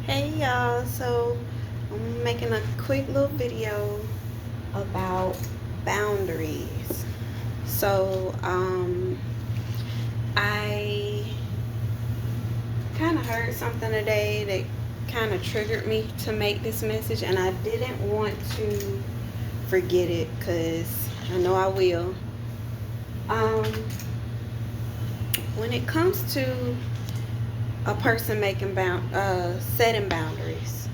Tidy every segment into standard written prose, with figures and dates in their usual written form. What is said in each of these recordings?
Hey y'all, so I'm making a quick little video about boundaries. So I kind of heard something today that kind of triggered me to make this message, and I didn't want to forget it because I know I will. Um, when it comes to a person setting boundaries,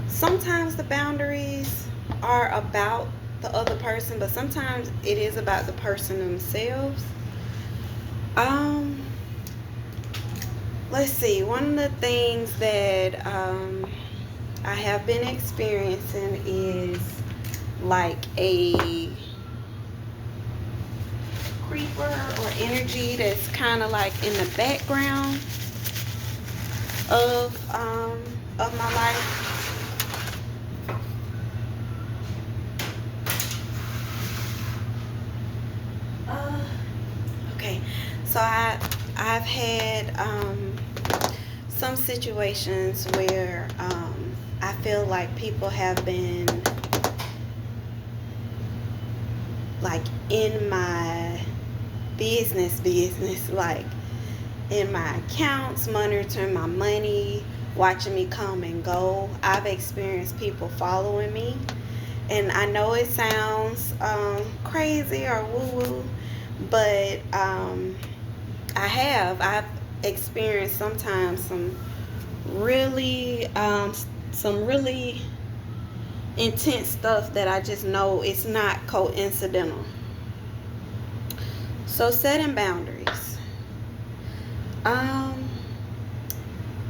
sometimes the boundaries are about the other person, but sometimes it is about the person themselves. Um, let's see. One of the things that I have been experiencing is like a creeper or energy that's kind of like in the background of my life. Uh, okay, so I've had some situations where I feel like people have been like in my business, like in my accounts, monitoring my money, watching me come and go. I've experienced people following me, and I know it sounds crazy or woo woo, but I've experienced sometimes really some really intense stuff that I just know it's not coincidental. So setting boundaries. Um,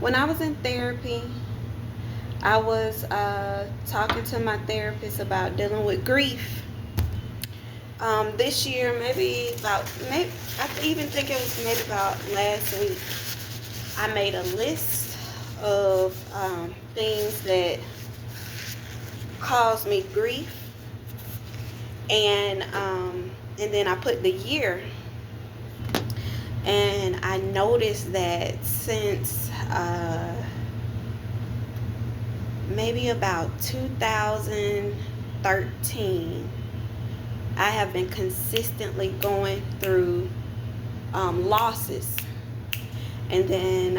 when I was in therapy, I was talking to my therapist about dealing with grief. This year, maybe I even think it was maybe about last week. I made a list of things that caused me grief, and then I put the year, and I noticed that since maybe about 2013, I have been consistently going through losses. And then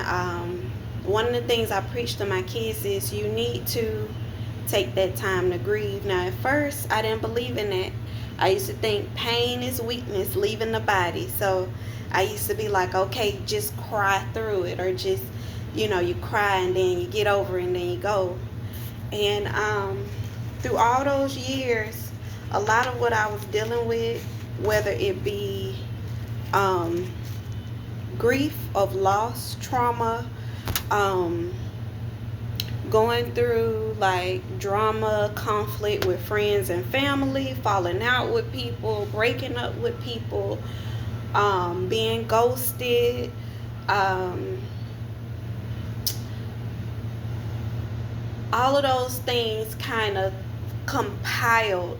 one of the things I preach to my kids is you need to take that time to grieve. Now, at first, I didn't believe in that. I used to think pain is weakness leaving the body. So I used to be like, okay, just cry through it, or just, you cry and then you get over it and then you go. And through all those years, a lot of what I was dealing with, whether it be um, grief of loss, trauma, um, going through like drama, conflict with friends and family, falling out with people, breaking up with people, being ghosted, um, all of those things kind of compiled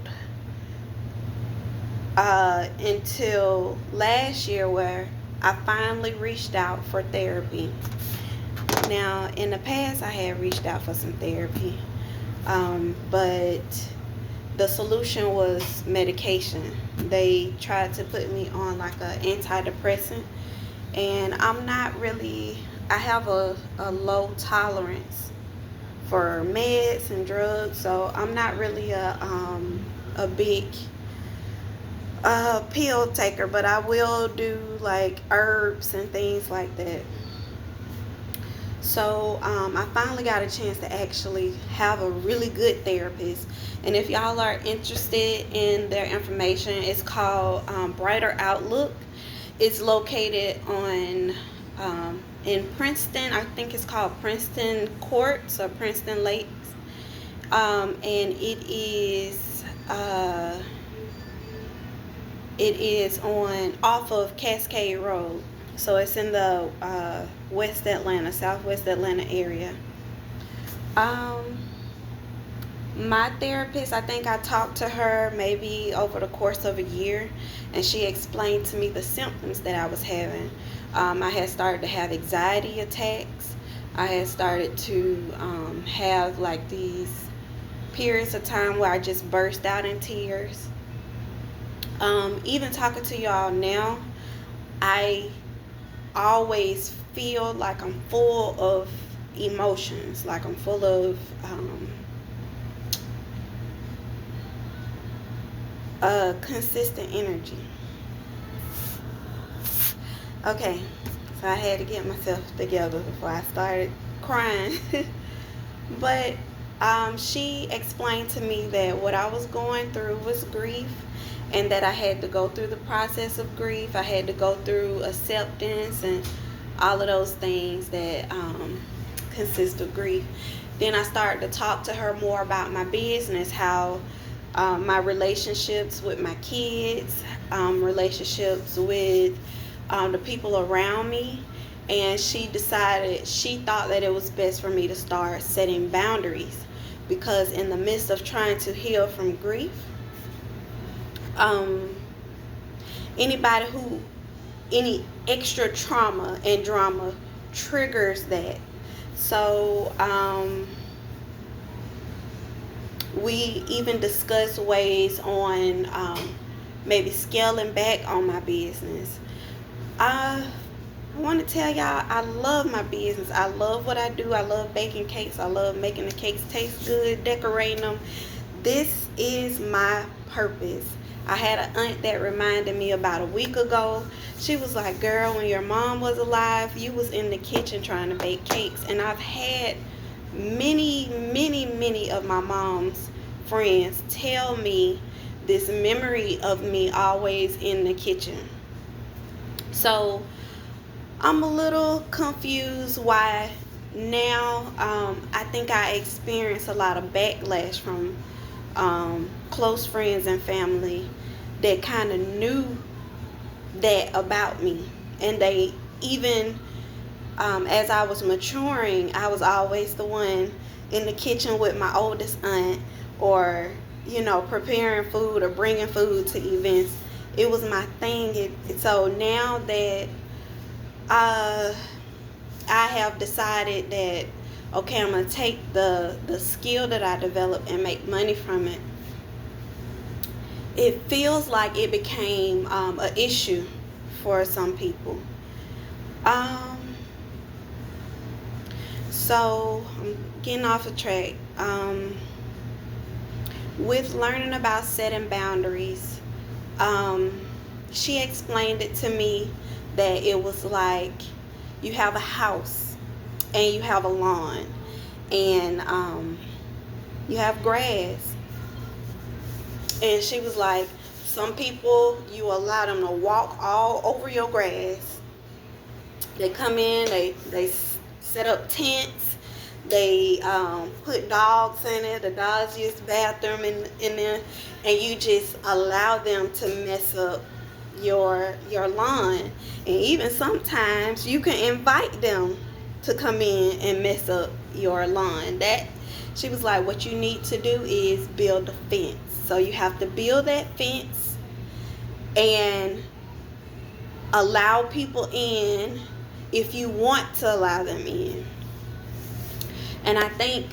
until last year where I finally reached out for therapy. Now, in the past, I had reached out for some therapy, but the solution was medication. They tried to put me on like an antidepressant, and I have a low tolerance for meds and drugs, so I'm not really a big pill taker, but I will do like herbs and things like that. So I finally got a chance to actually have a really good therapist. And if y'all are interested in their information, it's called Brighter Outlook. It's located in Princeton. I think it's called Princeton Courts or Princeton Lakes. And it is on off of Cascade Road. So it's in the West Atlanta, Southwest Atlanta area. Um, my therapist, I think I talked to her maybe over the course of a year, and she explained to me the symptoms that I was having. I had started to have anxiety attacks. I had started to have like these periods of time where I just burst out in tears. Even talking to y'all now, I always feel like I'm full of emotions, like I'm full of consistent energy. Okay, so I had to get myself together before I started crying. But she explained to me that what I was going through was grief, and that I had to go through the process of grief. I had to go through acceptance and all of those things that consist of grief. Then I started to talk to her more about my business, how my relationships with my kids, relationships with the people around me. And she thought that it was best for me to start setting boundaries, because in the midst of trying to heal from grief, um, any extra trauma and drama triggers that. So we even discussed ways on maybe scaling back on my business. I want to tell y'all, I love my business. I love what I do. I love baking cakes. I love making the cakes taste good, decorating them. This is my purpose. I had an aunt that reminded me about a week ago. She was like, girl, when your mom was alive, you was in the kitchen trying to bake cakes. And I've had many of my mom's friends tell me this memory of me always in the kitchen. So I'm a little confused why now. I think I experienced a lot of backlash from close friends and family that kind of knew that about me. And they even, as I was maturing, I was always the one in the kitchen with my oldest aunt, or preparing food or bringing food to events. It was my thing. So now that I have decided that, okay, I'm going to take the skill that I developed and make money from it, it feels like it became an issue for some people. So I'm getting off the track. With learning about setting boundaries, she explained it to me that it was like you have a house and you have a lawn, and you have grass. And she was like, some people, you allow them to walk all over your grass. They come in, they set up tents, they put dogs in it, the dogs use the bathroom in there, and you just allow them to mess up your lawn. And even sometimes you can invite them to come in and mess up your lawn. That, she was like, what you need to do is build a fence. So you have to build that fence and allow people in if you want to allow them in. And I think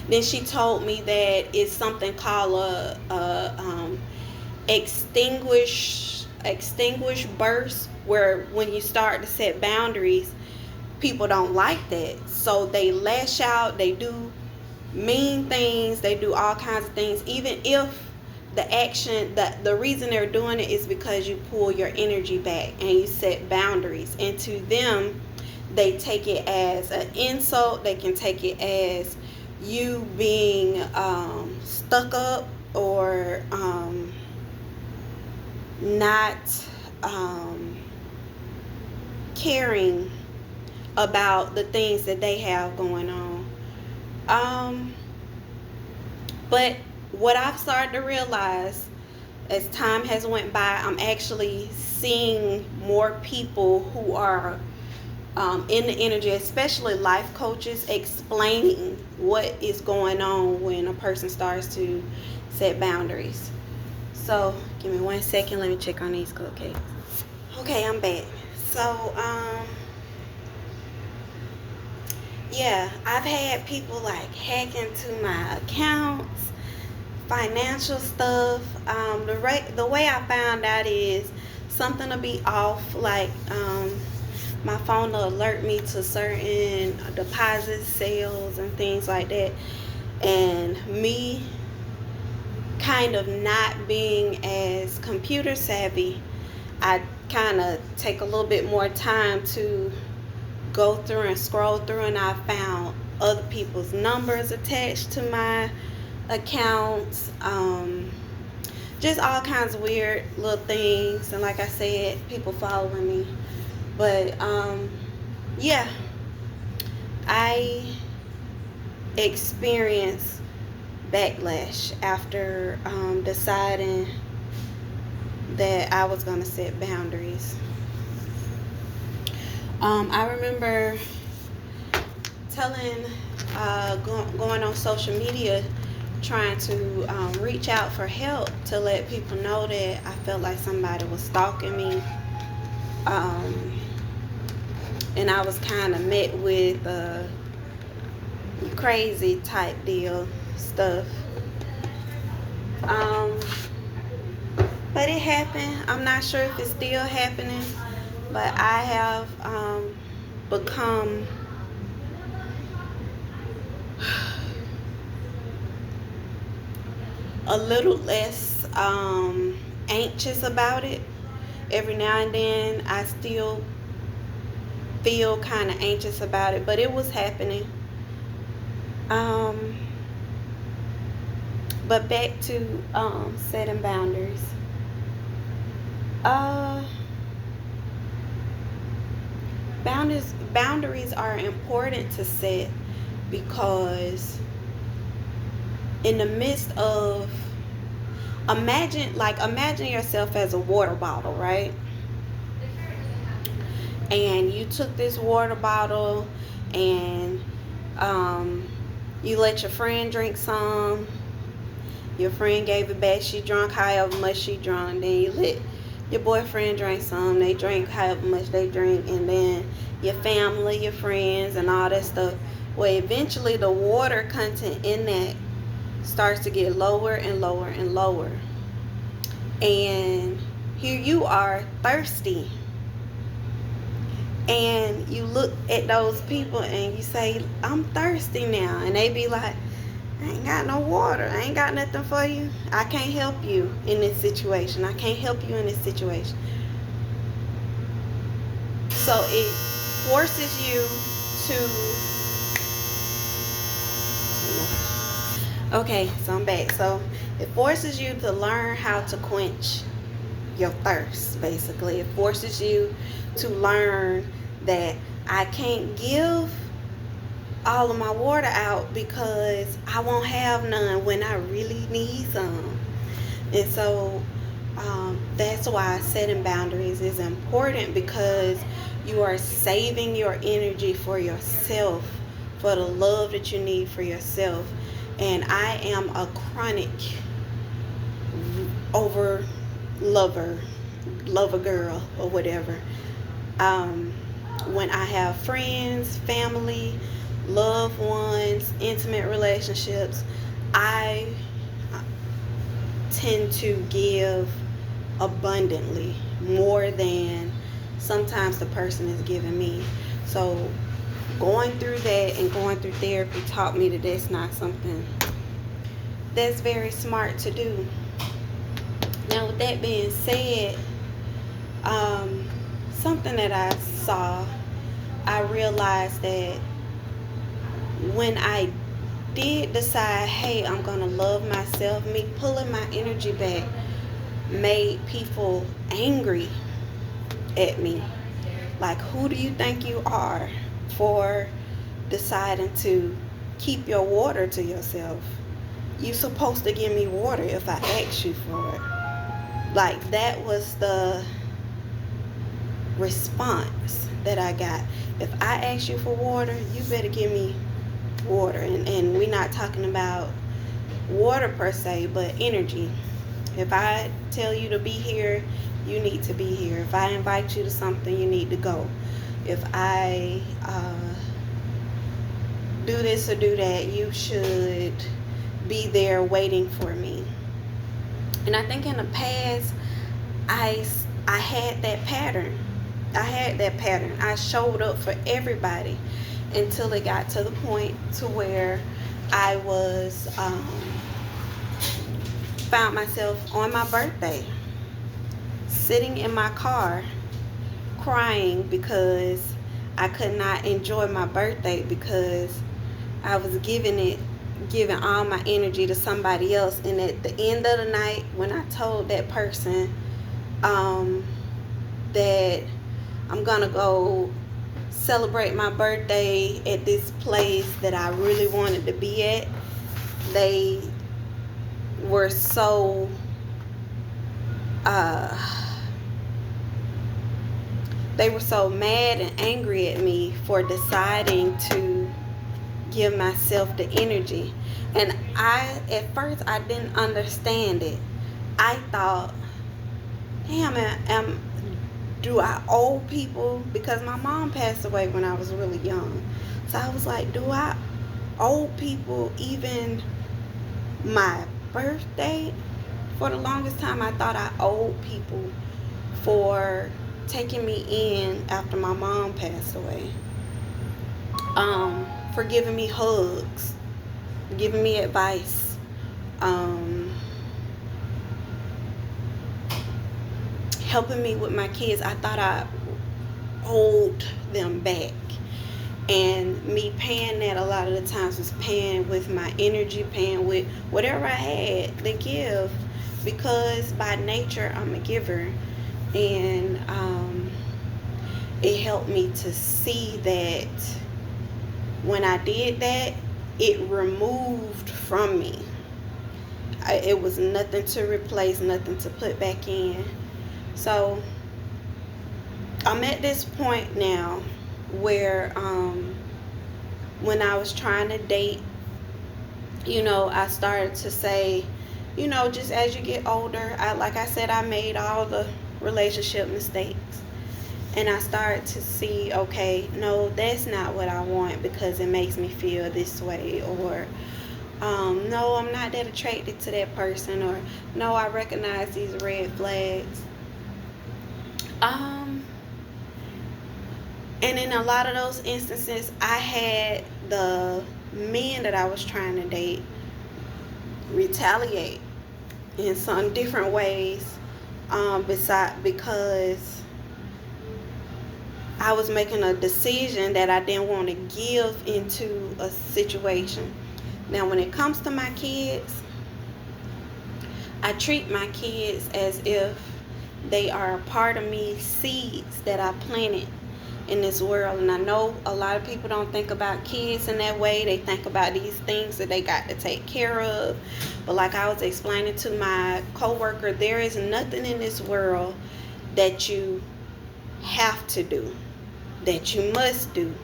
then she told me that it's something called a extinguish burst, where when you start to set boundaries, people don't like that, so they lash out, they do mean things, they do all kinds of things, even if the action, the reason they're doing it is because you pull your energy back and you set boundaries. And to them, they take it as an insult. They can take it as you being stuck up, or not caring about the things that they have going on. But what I've started to realize as time has went by, I'm actually seeing more people who are in the energy, especially life coaches, explaining what is going on when a person starts to set boundaries. So give me 1 second, let me check on these cupcakes. Okay, I'm back. So yeah, I've had people like hack into my accounts, financial stuff. The way I found out is something will be off. Like my phone will alert me to certain deposits, sales, and things like that. And me kind of not being as computer savvy, I kind of take a little bit more time to go through and scroll through, and I found other people's numbers attached to my accounts. Just all kinds of weird little things, and like I said, people following me. But yeah, I experienced backlash after deciding that I was going to set boundaries. I remember telling, going on social media, trying to reach out for help to let people know that I felt like somebody was stalking me. And I was kind of met with crazy type deal stuff. But it happened. I'm not sure if it's still happening, but I have become a little less anxious about it. Every now and then I still feel kind of anxious about it, but it was happening. But back to setting boundaries. Boundaries are important to set because in the midst of imagine yourself as a water bottle, right? And you took this water bottle and you let your friend drink some. Your friend gave it back. She drank however much she drank. Then you let your boyfriend drink some. They drink however much they drink. And then your family, your friends, and all that stuff. Well, eventually the water content in that starts to get lower and lower and lower. And here you are thirsty. And you look at those people and you say, I'm thirsty now. And they be like, I ain't got no water. I ain't got nothing for you. I can't help you in this situation. I can't help you in this situation. So it forces you to... Okay, so I'm back. So it forces you to learn how to quench your thirst, basically. It forces you to learn that I can't give all of my water out because I won't have none when I really need some. And so that's why setting boundaries is important, because you are saving your energy for yourself, for the love that you need for yourself. And I am a chronic over lover girl or whatever. When I have friends, family, loved ones, intimate relationships, I tend to give abundantly, more than sometimes the person is giving me. So going through that and going through therapy taught me that that's not something that's very smart to do. Now, with that being said, something that I saw, I realized that when I did decide, hey, I'm gonna love myself, me pulling my energy back made people angry at me. Like, who do you think you are for deciding to keep your water to yourself? You supposed to give me water if I ask you for it. Like, that was the response that I got. If I ask you for water, you better give me water. And we're not talking about water per se, but energy. If I tell you to be here, you need to be here. If I invite you to something, you need to go. If I do this or do that. You should be there waiting for me. And I think in the past, I had that pattern. I showed up for everybody until it got to the point to where I was found myself on my birthday sitting in my car crying because I could not enjoy my birthday because I was giving all my energy to somebody else. And at the end of the night, when I told that person that I'm gonna go celebrate my birthday at this place that I really wanted to be at, they were so mad and angry at me for deciding to give myself the energy. And at first I didn't understand it. I thought, damn, do I owe people? Because my mom passed away when I was really young. So I was like, do I owe people even my birthday? For the longest time, I thought I owed people for taking me in after my mom passed away. For giving me hugs, giving me advice, helping me with my kids. I thought I owed them back. And me paying that a lot of the times was paying with my energy, paying with whatever I had to give, because by nature I'm a giver. And it helped me to see that when I did that, it removed from me. It was nothing to replace, nothing to put back in. So I'm at this point now where when I was trying to date, I started to say, just as you get older, like I said, I made all the relationship mistakes. And I started to see, okay, no, that's not what I want because it makes me feel this way. Or, no, I'm not that attracted to that person. Or, no, I recognize these red flags. And in a lot of those instances, I had the men that I was trying to date retaliate in some different ways, because I was making a decision that I didn't want to give into a situation. Now, when it comes to my kids, I treat my kids as if they are a part of me, seeds that I planted in this world. And I know a lot of people don't think about kids in that way. They think about these things that they got to take care of. But like I was explaining to my coworker, there is nothing in this world that you have to do, that you must do.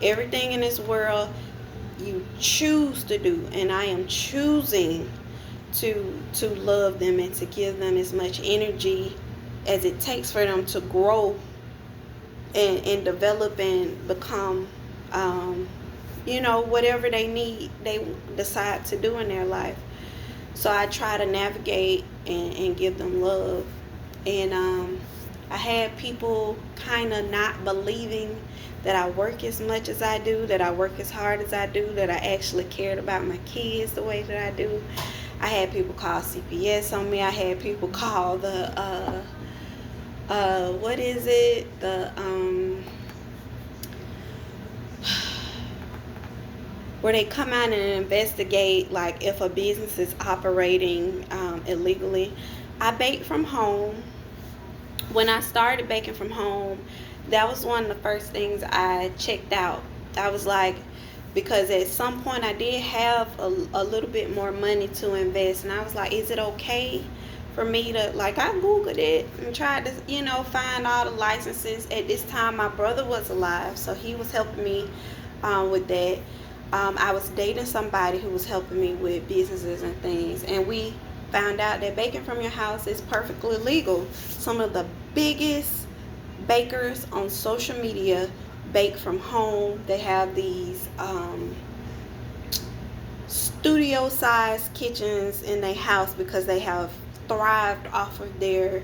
Everything in this world you choose to do, and I am choosing to love them and to give them as much energy as it takes for them to grow and develop and become whatever they decide to do in their life. So I try to navigate and give them love. And I had people kind of not believing that I work as much as I do, that I work as hard as I do, that I actually cared about my kids the way that I do. I had people call CPS on me. I had people call the where they come out and investigate, like if a business is operating illegally. I bake from home. When I started baking from home, that was one of the first things I checked out. I was like, because at some point I did have a little bit more money to invest, and I was like, is it okay for me to, like, I Googled it and tried to, find all the licenses. At this time, my brother was alive, so he was helping me with that. I was dating somebody who was helping me with businesses and things, and we found out that baking from your house is perfectly legal. Some of the biggest bakers on social media bake from home. They have these studio sized kitchens in their house because they have thrived off of their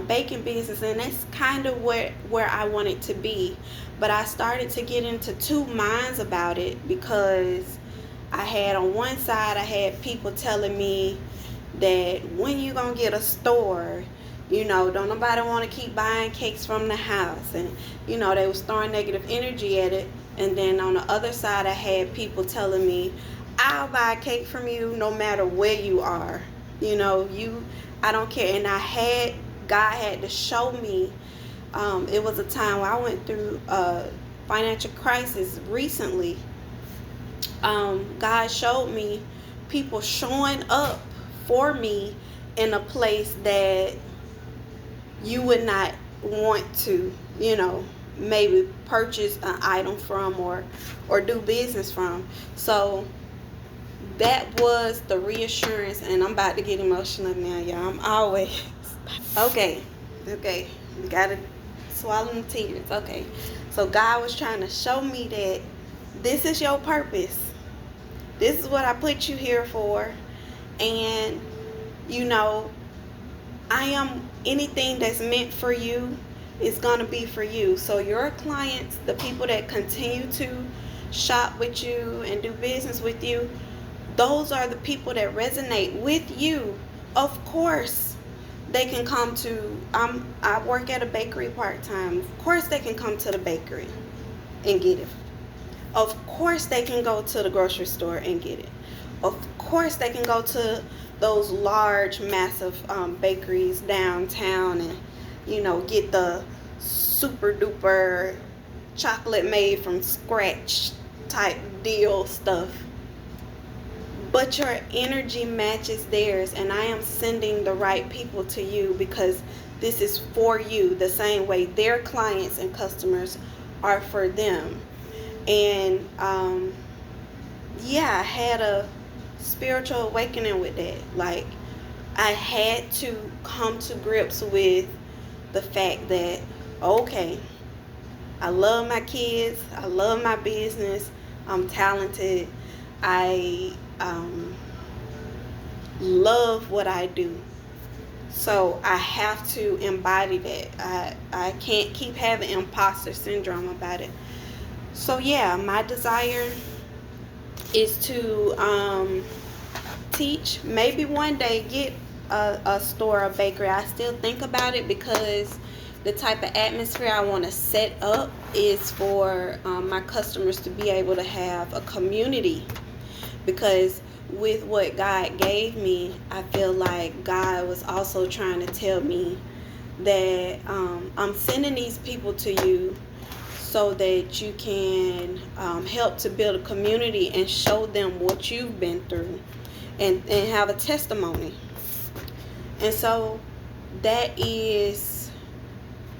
baking business, and that's kind of where I want it to be. But I started to get into two minds about it, because I had, on one side, I had people telling me that when you gonna get a store, don't nobody want to keep buying cakes from the house, and they was throwing negative energy at it. And then on the other side, I had people telling me, I'll buy a cake from you no matter where you are. I don't care. And God had to show me. It was a time where I went through a financial crisis recently. God showed me people showing up for me in a place that you would not want to, maybe purchase an item from, or do business from. So that was the reassurance, and I'm about to get emotional now, y'all. I'm always okay. You gotta swallow the tears. Okay. So God was trying to show me that this is your purpose. This is what I put you here for. And I am, anything that's meant for you is going to be for you. So your clients, the people that continue to shop with you and do business with you, those are the people that resonate with you. Of course, they can come to, I work at a bakery part-time. Of course, they can come to the bakery and get it. Of course, they can go to the grocery store and get it. Of course, they can go to those large, massive bakeries downtown and, get the super duper chocolate made from scratch type deal stuff. But your energy matches theirs, and I am sending the right people to you because this is for you, the same way their clients and customers are for them. And I had a spiritual awakening with that. Like, I had to come to grips with the fact that, okay, I love my kids, I love my business, I'm talented, I love what I do. So I have to embody that. I can't keep having imposter syndrome about it. So yeah, my desire is to teach, maybe one day get a store, a bakery. I still think about it because the type of atmosphere I want to set up is for my customers to be able to have a community. Because with what God gave me, I feel like God was also trying to tell me that I'm sending these people to you so that you can help to build a community and show them what you've been through, and have a testimony. And so that is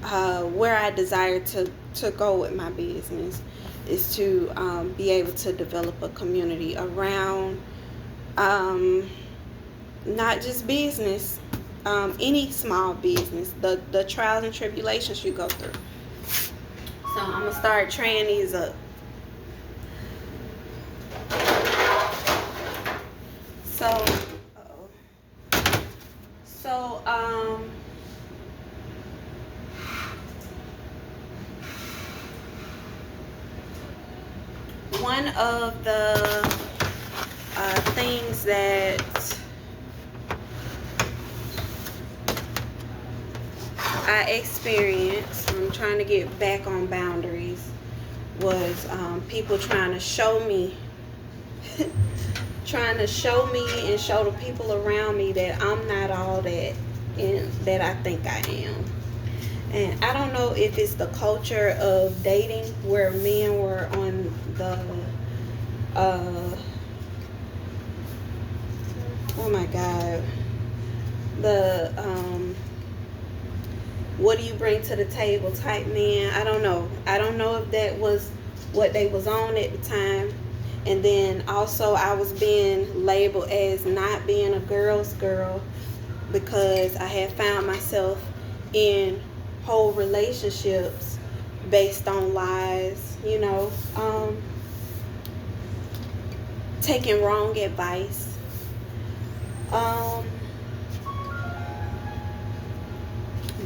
where I desire to go with my business, is to be able to develop a community around not just business, any small business, the trials and tribulations you go through. So I'm going to start traying these up. So, one of the things that I experienced, I'm trying to get back on boundaries, was people trying to show me and show the people around me that I'm not all that I think I am. And I don't know if it's the culture of dating where men were on the oh my God, the what do you bring to the table type man. I don't know if that was what they was on at the time. And then also I was being labeled as not being a girl's girl because I had found myself in whole relationships based on lies, taking wrong advice.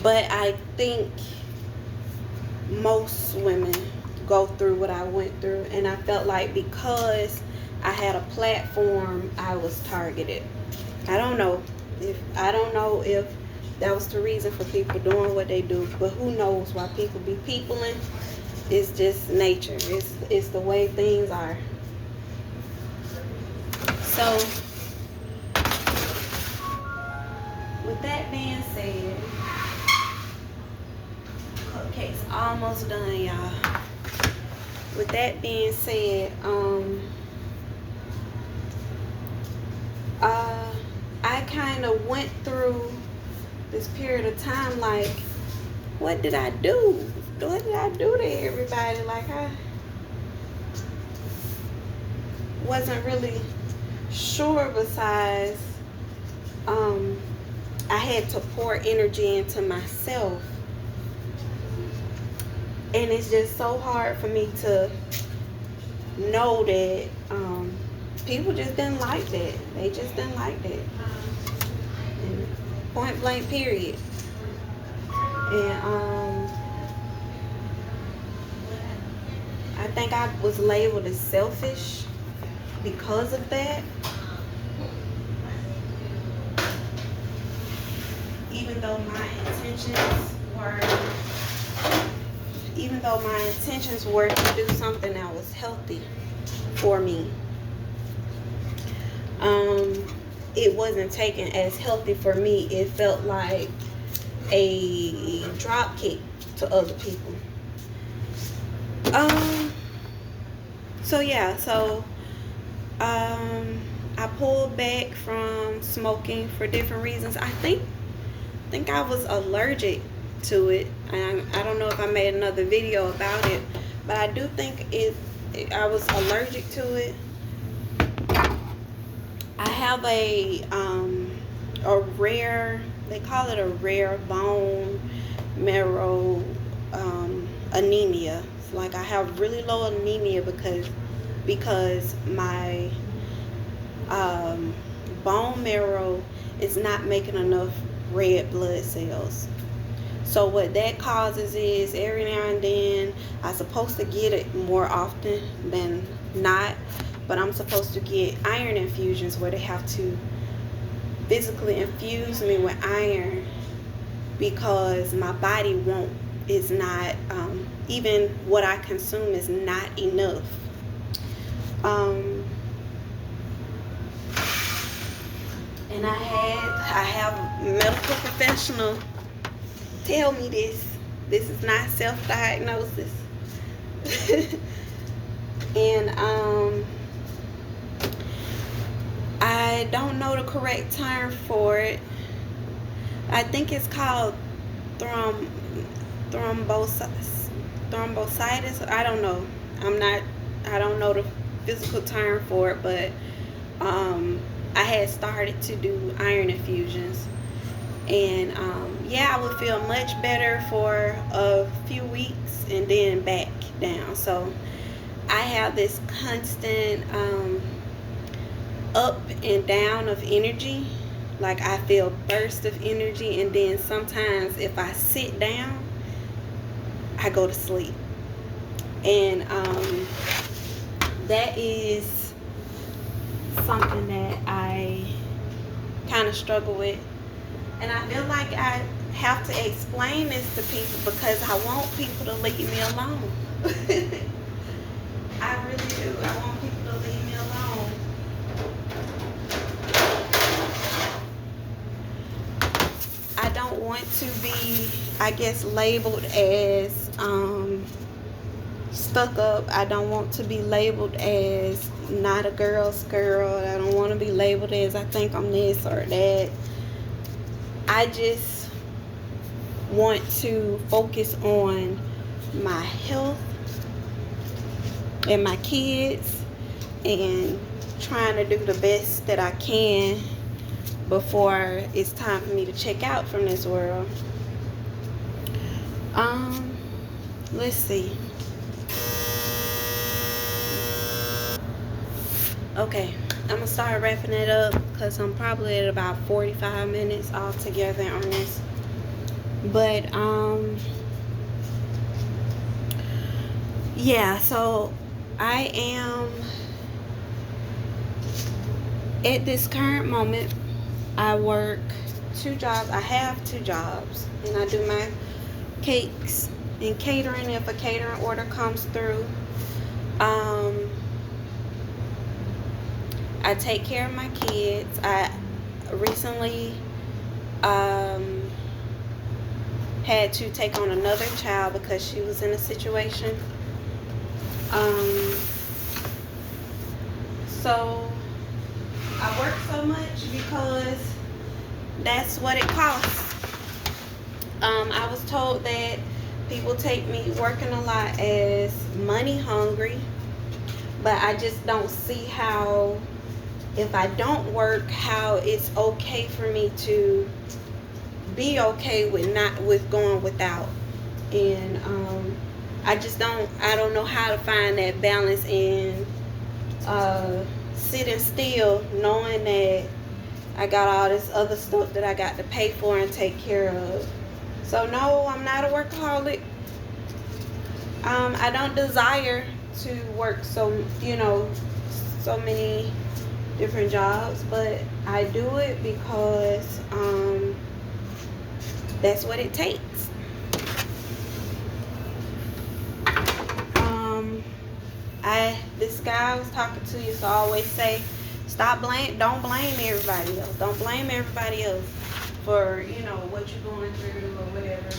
But I think most women go through what I went through, and I felt like because I had a platform, I was targeted. I don't know if that was the reason for people doing what they do, but who knows why people be peopling. It's just nature. It's the way things are. So with that being said, cupcake's almost done, y'all. With that being said, I kind of went through this period of time like, what did I do? What did I do to everybody? Like, I wasn't really sure. Besides, I had to pour energy into myself, and it's just so hard for me to know that people just didn't like that. They just didn't like that. And point blank, period. And I think I was labeled as selfish because of that. Even though my intentions were to do something that was healthy for me, it wasn't taken as healthy for me. It felt like a drop kick to other people. I pulled back from smoking for different reasons. I think I was allergic to it, and I don't know if I made another video about it, but I do think I was allergic to it. I have a rare, they call it a rare bone marrow anemia. It's like I have really low anemia because my bone marrow is not making enough red blood cells. So what that causes is every now and then, I'm supposed to get it more often than not, but I'm supposed to get iron infusions where they have to physically infuse me with iron because my body is not, even what I consume is not enough. And I have a medical professional tell me this. This is not self-diagnosis. And I don't know the correct term for it. I think it's called thrombocytis. I don't know. I don't know the physical term for it, but I had started to do iron infusions, and I would feel much better for a few weeks and then back down. So I have this constant up and down of energy. Like I feel bursts of energy, and then sometimes if I sit down, I go to sleep. And that is something that I kind of struggle with. And I feel like I have to explain this to people because I want people to leave me alone. I really do. I want people to leave me alone. I don't want to be, I guess, labeled as stuck up. I don't want to be labeled as not a girl's girl. I don't want to be labeled as I think I'm this or that. I just want to focus on my health and my kids and trying to do the best that I can before it's time for me to check out from this world. Let's see. Okay, I'm gonna start wrapping it up because I'm probably at about 45 minutes altogether on this. But yeah, so I am at this current moment. I work 2 jobs. I have 2 jobs, and I do my cakes and catering if a catering order comes through. Um, I take care of my kids. I recently had to take on another child because she was in a situation. So I work so much because that's what it costs. I was told that people take me working a lot as money hungry, but I just don't see how, if I don't work, how it's okay for me to be okay with going without. And I don't know how to find that balance in sitting still knowing that I got all this other stuff that I got to pay for and take care of. So no, I'm not a workaholic. I don't desire to work so many different jobs, but I do it because that's what it takes. This guy I was talking to used to always say, don't blame everybody else. Don't blame everybody else for, what you're going through or whatever.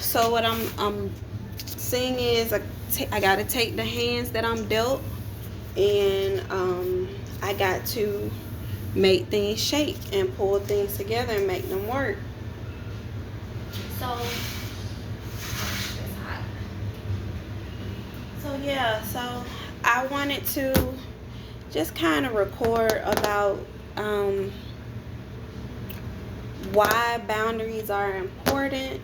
So what I'm seeing is I got to take the hands that I'm dealt, and I got to make things shake and pull things together and make them work. So it's hot. So yeah, so I wanted to just kind of record about why boundaries are important,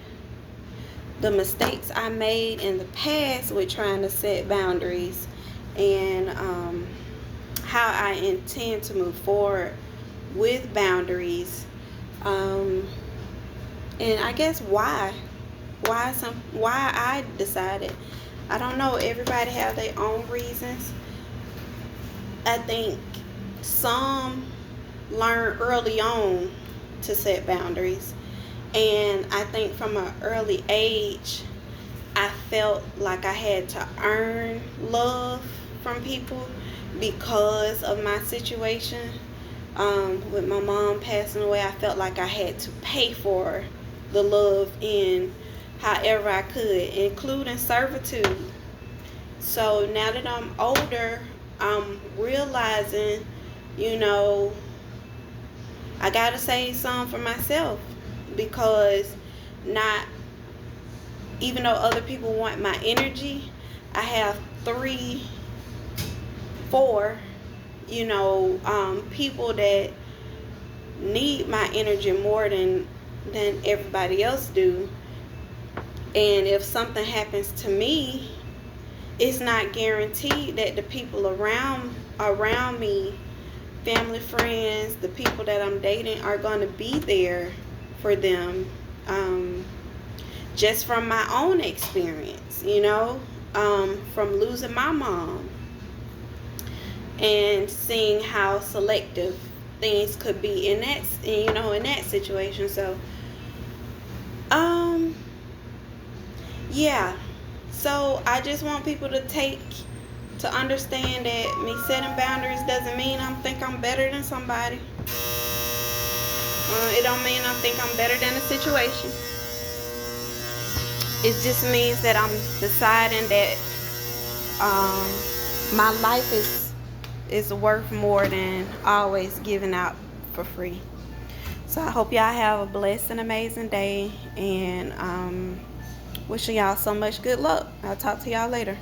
the mistakes I made in the past with trying to set boundaries, and how I intend to move forward with boundaries, and I guess why I decided. I don't know, everybody have their own reasons. I think some learn early on to set boundaries, and I think from an early age I felt like I had to earn love from people because of my situation. With my mom passing away, I felt like I had to pay for the love in however I could, including servitude. So now that I'm older, I'm realizing, I gotta save some for myself, because even though other people want my energy, I have 4 people that need my energy more than everybody else do. And if something happens to me, it's not guaranteed that the people around me, family, friends, the people that I'm dating, are going to be there for them. Just from my own experience, from losing my mom and seeing how selective things could be in that situation. So yeah, so I just want people to understand that me setting boundaries doesn't mean I think I'm better than somebody. It don't mean I think I'm better than a situation. It just means that I'm deciding that my life is worth more than always giving out for free. So I hope y'all have a blessed and amazing day, and wishing y'all so much good luck. I'll talk to y'all later.